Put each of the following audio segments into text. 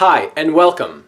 Hi and welcome.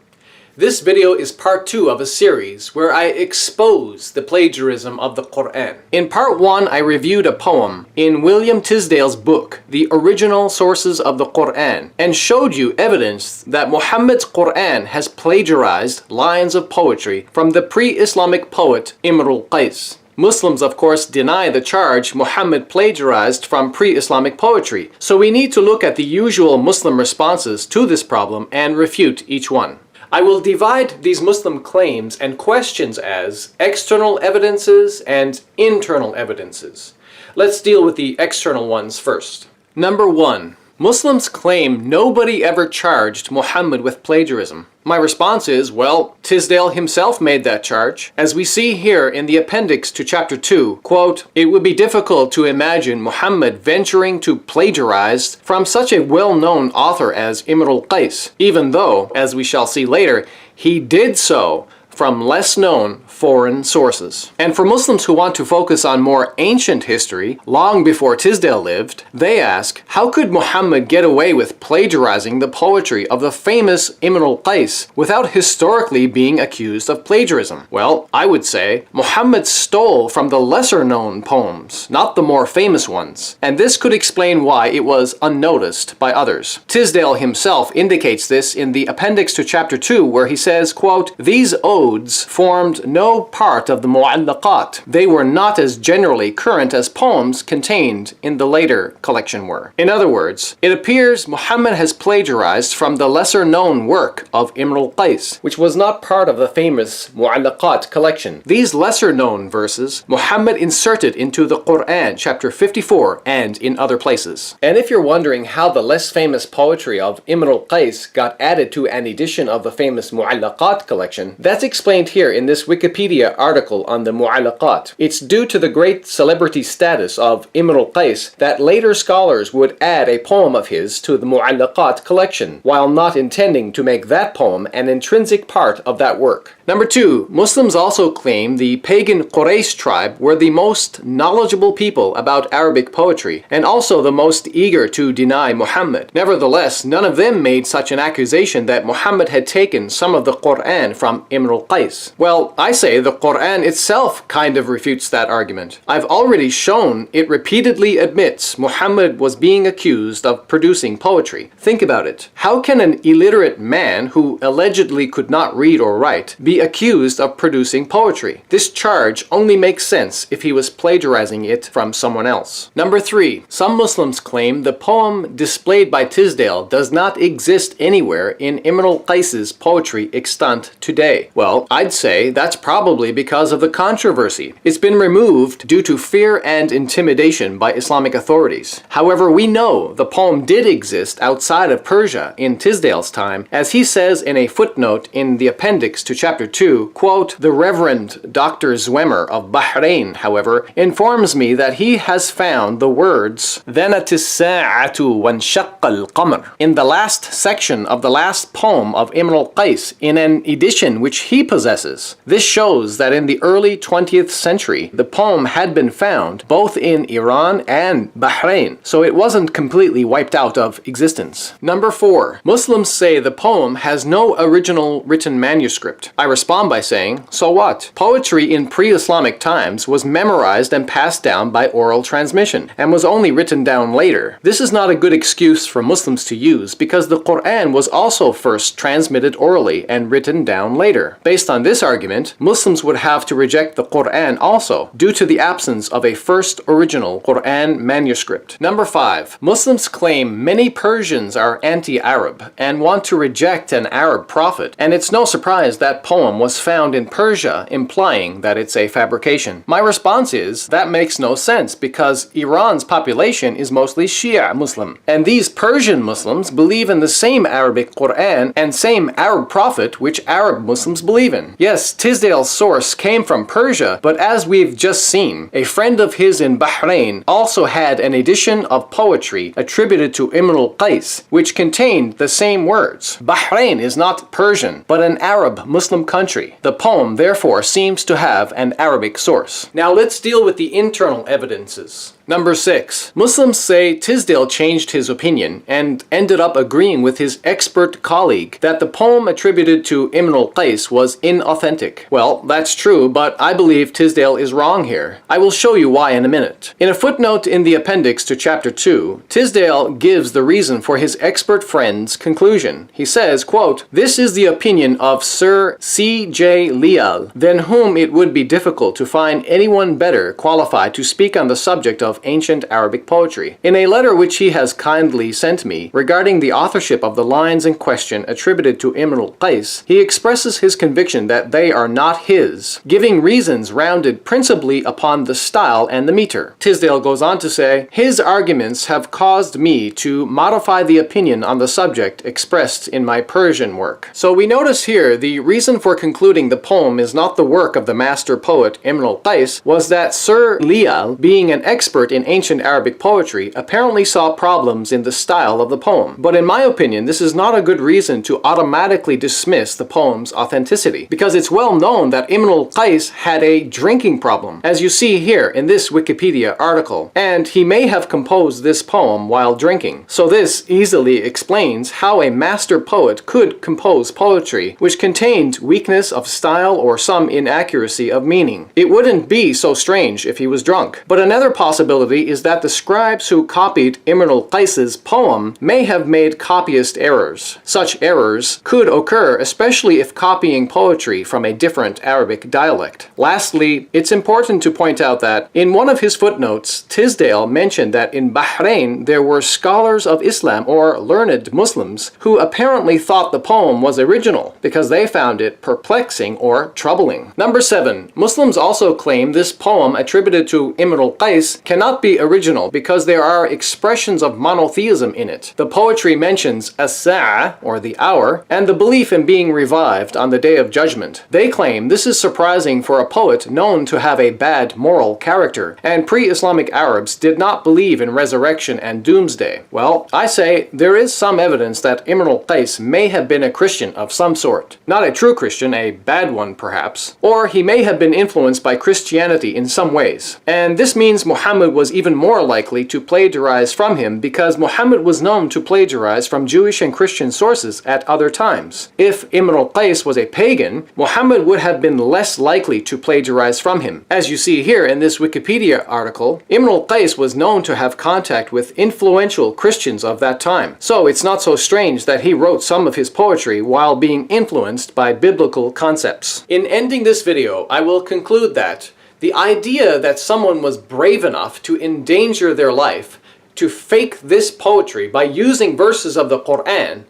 This video is part 2 of a series where I expose the plagiarism of the Quran. In part 1, I reviewed a poem in William Tisdale's book, The Original Sources of the Quran, and showed you evidence that Muhammad's Quran has plagiarized lines of poetry from the pre-Islamic poet Imr al-Qais. Muslims, of course, deny the charge Muhammad plagiarized from pre-Islamic poetry, so we need to look at the usual Muslim responses to this problem and refute each one. I will divide these Muslim claims and questions as external evidences and internal evidences. Let's deal with the external ones first. Number 1. Muslims claim nobody ever charged Muhammad with plagiarism. My response is, well, Tisdale himself made that charge. As we see here in the appendix to chapter 2, quote, "It would be difficult to imagine Muhammad venturing to plagiarize from such a well-known author as Imr al-Qais, even though, as we shall see later, he did so from less-known foreign sources." And for Muslims who want to focus on more ancient history, long before Tisdale lived, they ask, how could Muhammad get away with plagiarizing the poetry of the famous Imr al-Qais without historically being accused of plagiarism? Well, I would say Muhammad stole from the lesser-known poems, not the more famous ones, and this could explain why it was unnoticed by others. Tisdale himself indicates this in the appendix to chapter 2, where he says, quote, "These odes formed no part of the mu'allaqat. They were not as generally current as poems contained in the later collection were." In other words, it appears Muhammad has plagiarized from the lesser-known work of Imr al-Qais, which was not part of the famous mu'allaqat collection. These lesser-known verses Muhammad inserted into the Quran, chapter 54, and in other places. And if you're wondering how the less famous poetry of Imr al-Qais got added to an edition of the famous mu'allaqat collection, that's explained here in this Wikipedia article on the mu'allaqat. It's due to the great celebrity status of Imr al-Qais that later scholars would add a poem of his to the mu'allaqat collection, while not intending to make that poem an intrinsic part of that work. Number 2, Muslims also claim the pagan Quraysh tribe were the most knowledgeable people about Arabic poetry, and also the most eager to deny Muhammad. Nevertheless, none of them made such an accusation that Muhammad had taken some of the Quran from Imr al-Qais. Well, I say the Quran itself kind of refutes that argument. I've already shown it repeatedly admits Muhammad was being accused of producing poetry. Think about it. How can an illiterate man who allegedly could not read or write be accused of producing poetry? This charge only makes sense if he was plagiarizing it from someone else. Number 3, some Muslims claim the poem displayed by Tisdale does not exist anywhere in Imr al-Qais's poetry extant today. Well, I'd say that's probably because of the controversy. It's been removed due to fear and intimidation by Islamic authorities. However, we know the poem did exist outside of Persia in Tisdale's time, as he says in a footnote in the appendix to chapter 2, quote, "The Reverend Dr. Zwemer of Bahrain, however, informs me that he has found the words ذَنَتِ السَّاعَةُ وَانشَقَّ الْقَمَرُ in the last section of the last poem of Imr al-Qais in an edition which he possesses. This shows that in the early 20th century, the poem had been found both in Iran and Bahrain, so it wasn't completely wiped out of existence." Number 4, Muslims say the poem has no original written manuscript. I respond by saying, so what? Poetry in pre-Islamic times was memorized and passed down by oral transmission, and was only written down later. This is not a good excuse for Muslims to use, because the Quran was also first transmitted orally and written down later. Based on this argument, Muslims would have to reject the Quran also, due to the absence of a first original Quran manuscript. Number 5, Muslims claim many Persians are anti-Arab and want to reject an Arab prophet, and it's no surprise that poem was found in Persia, implying that it's a fabrication. My response is, that makes no sense, because Iran's population is mostly Shia Muslim, and these Persian Muslims believe in the same Arabic Quran and same Arab prophet which Arab Muslims believe in. Yes, Tisdale's source came from Persia, but as we've just seen, a friend of his in Bahrain also had an edition of poetry attributed to Imr al-Qais, which contained the same words. Bahrain is not Persian, but an Arab Muslim country. The poem therefore seems to have an Arabic source. Now let's deal with the internal evidences. Number 6. Muslims say Tisdale changed his opinion and ended up agreeing with his expert colleague that the poem attributed to Ibn al-Qais was inauthentic. Well, that's true, but I believe Tisdale is wrong here. I will show you why in a minute. In a footnote in the appendix to chapter 2, Tisdale gives the reason for his expert friend's conclusion. He says, quote, "This is the opinion of Sir C.J. Leal, than whom it would be difficult to find anyone better qualified to speak on the subject of ancient Arabic poetry. In a letter which he has kindly sent me regarding the authorship of the lines in question attributed to Ibn al-Qais, he expresses his conviction that they are not his, giving reasons rounded principally upon the style and the meter." Tisdale goes on to say, "His arguments have caused me to modify the opinion on the subject expressed in my Persian work." So we notice here the reason for concluding the poem is not the work of the master poet Ibn al-Qais was that Sir Leal, being an expert in ancient Arabic poetry, apparently saw problems in the style of the poem. But in my opinion, this is not a good reason to automatically dismiss the poem's authenticity, because it's well known that Ibn al-Qais had a drinking problem, as you see here in this Wikipedia article, and he may have composed this poem while drinking. So this easily explains how a master poet could compose poetry which contained weakness of style or some inaccuracy of meaning. It wouldn't be so strange if he was drunk. But another possibility is that the scribes who copied Ibn al-Qais's poem may have made copyist errors. Such errors could occur especially if copying poetry from a different Arabic dialect. Lastly, it's important to point out that in one of his footnotes, Tisdale mentioned that in Bahrain there were scholars of Islam or learned Muslims who apparently thought the poem was original because they found it perplexing or troubling. Number 7. Muslims also claim this poem attributed to Ibn al-Qais cannot be original because there are expressions of monotheism in it. The poetry mentions as-sa'a, or the hour, and the belief in being revived on the day of judgment. They claim this is surprising for a poet known to have a bad moral character, and pre-Islamic Arabs did not believe in resurrection and doomsday. Well, I say there is some evidence that Ibn al-Qais may have been a Christian of some sort. Not a true Christian, a bad one perhaps. Or he may have been influenced by Christianity in some ways. And this means Muhammad was even more likely to plagiarize from him because Muhammad was known to plagiarize from Jewish and Christian sources at other times. If Ibn al-Qais was a pagan, Muhammad would have been less likely to plagiarize from him. As you see here in this Wikipedia article, Ibn al-Qais was known to have contact with influential Christians of that time. So it's not so strange that he wrote some of his poetry while being influenced by biblical concepts. In ending this video, I will conclude that the idea that someone was brave enough to endanger their life to fake this poetry by using verses of the Quran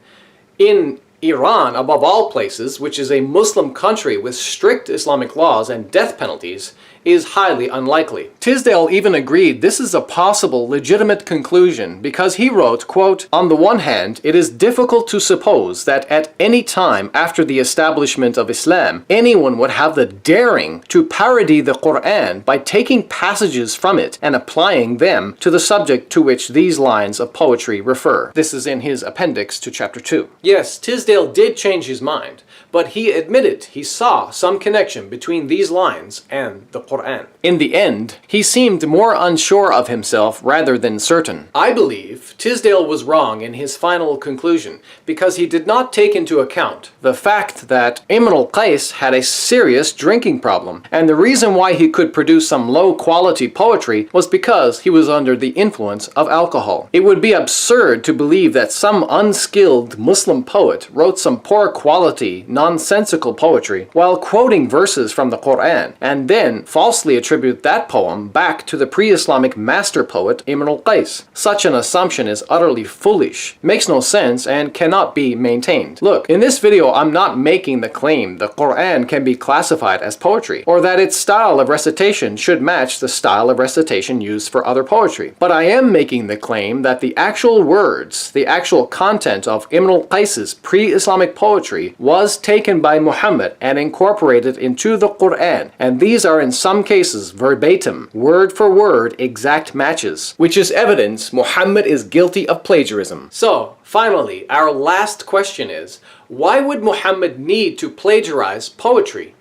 in Iran, above all places, which is a Muslim country with strict Islamic laws and death penalties, is highly unlikely. Tisdale even agreed this is a possible legitimate conclusion because he wrote, quote, "On the one hand, it is difficult to suppose that at any time after the establishment of Islam, anyone would have the daring to parody the Quran by taking passages from it and applying them to the subject to which these lines of poetry refer." This is in his appendix to chapter 2. Yes, Tisdale did change his mind, but he admitted he saw some connection between these lines and the Quran. In the end, he seemed more unsure of himself rather than certain. I believe Tisdale was wrong in his final conclusion because he did not take into account the fact that Ibn al-Qais had a serious drinking problem, and the reason why he could produce some low-quality poetry was because he was under the influence of alcohol. It would be absurd to believe that some unskilled Muslim poet wrote some poor-quality, nonsensical poetry while quoting verses from the Quran, and then falsely attribute that poem back to the pre-Islamic master poet Ibn al-Qais. Such an assumption is utterly foolish, makes no sense, and cannot be maintained. Look, in this video I'm not making the claim the Quran can be classified as poetry, or that its style of recitation should match the style of recitation used for other poetry. But I am making the claim that the actual words, the actual content of Ibn al-Qais's pre-Islamic poetry was taken by Muhammad and incorporated into the Quran, and these are in some cases verbatim, word for word exact matches, which is evidence Muhammad is guilty of plagiarism. So, finally, our last question is, why would Muhammad need to plagiarize poetry?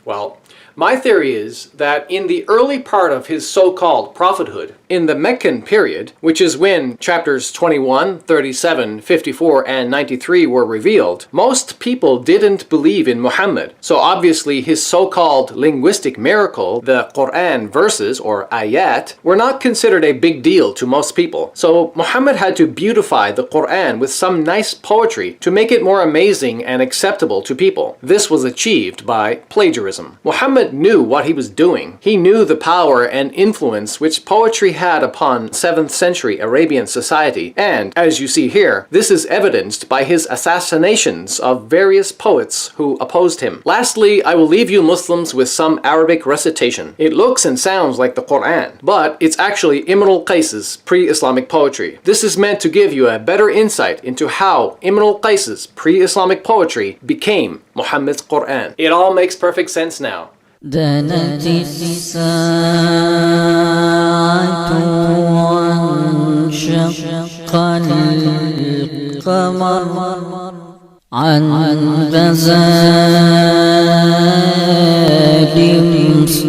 Well, my theory is that in the early part of his so-called prophethood, In the Meccan period, which is when chapters 21, 37, 54, and 93 were revealed, most people didn't believe in Muhammad. So obviously his so-called linguistic miracle, the Quran verses or ayat, were not considered a big deal to most people. So Muhammad had to beautify the Quran with some nice poetry to make it more amazing and acceptable to people. This was achieved by plagiarism. Muhammad knew what he was doing. He knew the power and influence which poetry had upon 7th century Arabian society, and as you see here, this is evidenced by his assassinations of various poets who opposed him. Lastly, I will leave you Muslims with some Arabic recitation. It looks and sounds like the Quran, but it's actually Ibn al-Qays's pre-Islamic poetry. This is meant to give you a better insight into how Ibn al-Qays's pre-Islamic poetry became Muhammad's Quran. It all makes perfect sense now. دنت الساعة وانشق القمر عن بزاد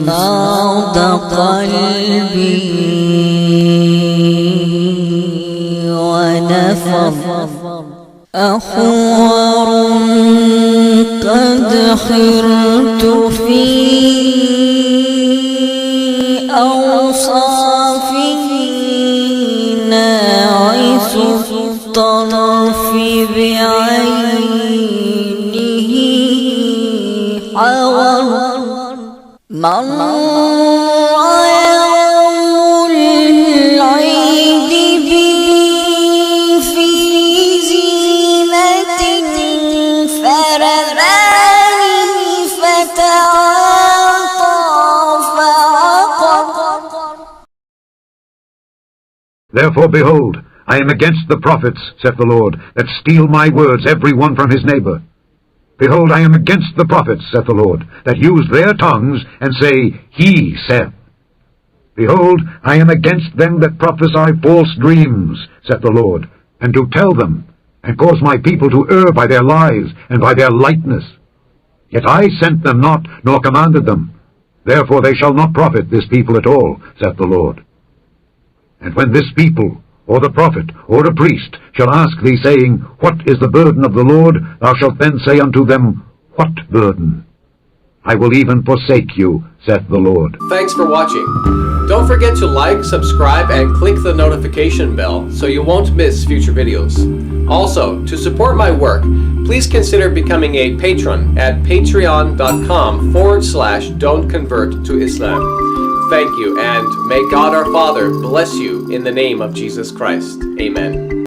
صاد قلبي ونفر أخور قد خرت في أوصافه ناعس الطرف بعينه حور مر يوم العيد بي في زينة فرراني فتعاطى فعقر. Therefore, behold, I am against the prophets, saith the Lord, that steal my words every one from his neighbor. Behold, I am against the prophets, saith the Lord, that use their tongues and say, He saith. Behold, I am against them that prophesy false dreams, saith the Lord, and do tell them, and cause my people to err by their lies and by their lightness. Yet I sent them not, nor commanded them. Therefore they shall not profit this people at all, saith the Lord. And when this people, or the prophet, or the priest, shall ask thee, saying, What is the burden of the Lord? Thou shalt then say unto them, What burden? I will even forsake you, saith the Lord. Thanks for watching. Don't forget to like, subscribe, and click the notification bell so you won't miss future videos. Also, to support my work, please consider becoming a patron at patreon.com/don'tconverttoislam. Thank you, and may God our Father bless you in the name of Jesus Christ. Amen.